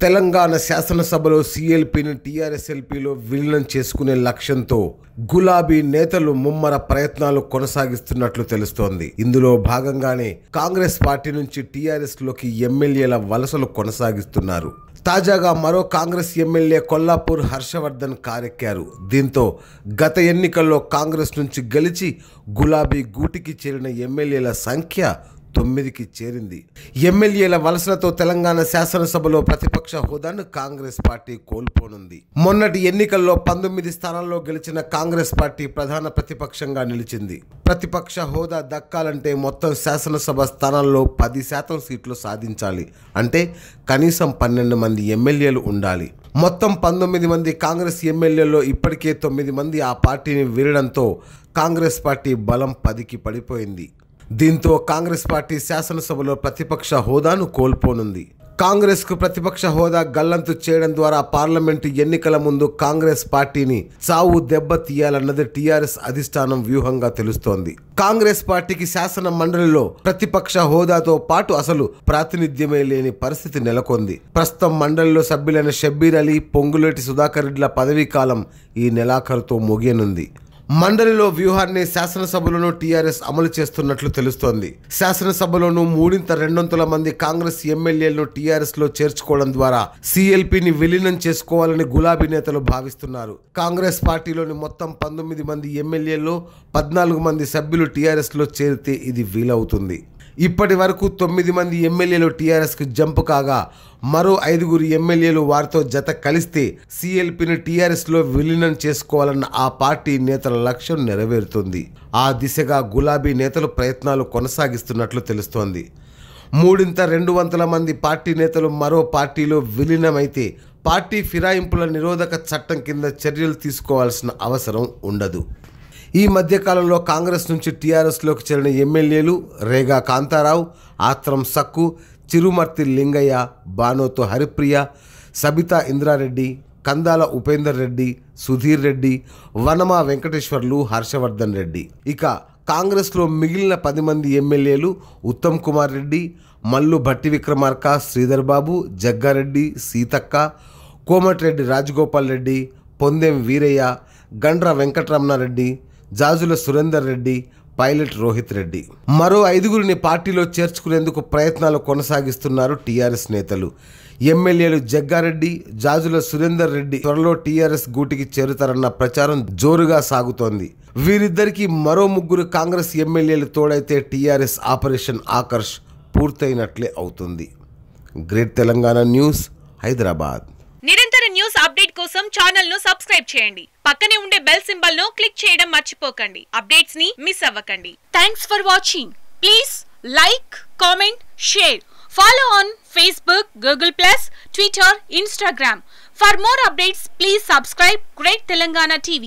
తెలంగాణ శాసనసభలో సీఎల్పీని టీఆర్ఎస్ఎల్పీలో విలీనం చేసుకునే లక్ష్యంతో గులాబీ నేతలు ముమ్మర ప్రయత్నాలు కొనసాగిస్తున్నట్లు తెలుస్తోంది. ఇందులో భాగంగానే కాంగ్రెస్ పార్టీ నుంచి టీఆర్ఎస్ లోకి ఎమ్మెల్యేల వలసలు కొనసాగిస్తున్నారు. తాజాగా మరో కాంగ్రెస్ ఎమ్మెల్యే కొల్లాపూర్ హర్షవర్ధన్ కారెక్కారు. దీంతో గత ఎన్నికల్లో కాంగ్రెస్ నుంచి గెలిచి గులాబీ గూటికి చేరిన ఎమ్మెల్యేల సంఖ్య 9కి చేరింది. ఎమ్మెల్యేల వలసలతో తెలంగాణ శాసనసభలో ప్రతిపక్ష హోదాను కాంగ్రెస్ పార్టీ కోల్పోనుంది. మొన్నటి ఎన్నికల్లో 19 స్థానాల్లో గెలిచిన కాంగ్రెస్ పార్టీ ప్రధాన ప్రతిపక్షంగా నిలిచింది. ప్రతిపక్ష హోదా దక్కాలంటే మొత్తం శాసనసభ స్థానాల్లో 10% సీట్లు సాధించాలి. అంటే కనీసం 12 మంది ఎమ్మెల్యేలు ఉండాలి. మొత్తం 19 మంది కాంగ్రెస్ ఎమ్మెల్యేల్లో ఇప్పటికే 9 మంది ఆ పార్టీని వీడడంతో కాంగ్రెస్ పార్టీ బలం 10కి పడిపోయింది. దీంతో కాంగ్రెస్ పార్టీ శాసనసభలో ప్రతిపక్ష హోదాను కోల్పోనుంది. కాంగ్రెస్కు ప్రతిపక్ష హోదా గల్లంతు చేయడం ద్వారా పార్లమెంటు ఎన్నికల ముందు కాంగ్రెస్ పార్టీని చావు దెబ్బ తీయాలన్నది టీఆర్ఎస్ అధిష్టానం వ్యూహంగా తెలుస్తోంది. కాంగ్రెస్ పార్టీకి శాసన మండలిలో ప్రతిపక్ష హోదాతో పాటు అసలు ప్రాతినిధ్యమే లేని పరిస్థితి నెలకొంది. ప్రస్తుతం మండలిలో సభ్యులైన షబ్బీర్ అలీ, పొంగులేటి సుధాకర్ రెడ్డిల పదవీ కాలం ఈ నెలాఖరుతో ముగియనుంది. మండలిలో వ్యూహాన్ని శాసనసభలోనూ టీఆర్ఎస్ అమలు చేస్తున్నట్లు తెలుస్తోంది. శాసనసభలోనూ 3/2 మంది కాంగ్రెస్ ఎమ్మెల్యేలను టీఆర్ఎస్ లో చేర్చుకోవడం ద్వారా సీఎల్పీని విలీనం చేసుకోవాలని గులాబీ నేతలు భావిస్తున్నారు. కాంగ్రెస్ పార్టీలోని మొత్తం 19 మంది ఎమ్మెల్యేల్లో 14 మంది సభ్యులు టీఆర్ఎస్ లో చేరితే ఇది వీలవుతుంది. ఇప్పటి వరకు 9 మంది ఎమ్మెల్యేలు టీఆర్ఎస్కు జంప్ కాగా మరో 5 ఎమ్మెల్యేలు వారితో జత కలిస్తే సీఎల్పీని టీఆర్ఎస్లో విలీనం చేసుకోవాలన్న ఆ పార్టీ నేతల లక్ష్యం నెరవేరుతుంది. ఆ దిశగా గులాబీ నేతలు ప్రయత్నాలు కొనసాగిస్తున్నట్లు తెలుస్తోంది. 3/2 మంది పార్టీ నేతలు మరో పార్టీలో విలీనమైతే పార్టీ ఫిరాయింపుల నిరోధక చట్టం కింద చర్యలు తీసుకోవాల్సిన అవసరం ఉండదు. ఈ మధ్యకాలంలో కాంగ్రెస్ నుంచి టీఆర్ఎస్లోకి చేరిన ఎమ్మెల్యేలు రేగా కాంతారావు, ఆత్రం సక్కు, చిరుమర్తి లింగయ్య, బానోతు హరిప్రియ, సబితా ఇంద్రారెడ్డి, కందాల ఉపేందర్ రెడ్డి, సుధీర్ రెడ్డి, వనమా వెంకటేశ్వర్లు, హర్షవర్ధన్ రెడ్డి. ఇక కాంగ్రెస్లో మిగిలిన 10 మంది ఎమ్మెల్యేలు ఉత్తమ్ కుమార్ రెడ్డి, మల్లు భట్టి విక్రమార్క, శ్రీధర్ బాబు, జగ్గారెడ్డి, సీతక్క, కోమటిరెడ్డి రాజగోపాల్ రెడ్డి, పొందెం వీరయ్య, గండ్ర వెంకటరమణారెడ్డి, జాజుల సురేందర్ రెడ్డి, పైలట్ రోహిత్ రెడ్డి. మరో 5 పార్టీలో చేర్చుకునేందుకు ప్రయత్నాలు కొనసాగిస్తున్నారు టీఆర్ఎస్ నేతలు. ఎమ్మెల్యేలు జగ్గారెడ్డి, జాజుల సురేందర్ రెడ్డి త్వరలో టీఆర్ఎస్ గూటికి చేరుతారన్న ప్రచారం జోరుగా సాగుతోంది. వీరిద్దరికీ మరో 3 కాంగ్రెస్ ఎమ్మెల్యేలు తోడైతే టీఆర్ఎస్ ఆపరేషన్ ఆకర్ష్ పూర్తయినట్లే అవుతుంది. Great Telangana news, Hyderabad. నిరంతర న్యూస్ అప్డేట్ కోసం ఛానల్ ను సబ్స్క్రైబ్ చేయండి. పక్కనే ఉండే బెల్ సింబల్ ను క్లిక్ చేయడం మర్చిపోకండి. అప్డేట్స్ ని మిస్ అవ్వకండి. Thanks for watching. Please like, comment, share. Follow on Facebook, Google+, Twitter, Instagram. For more updates, please subscribe Great Telangana TV.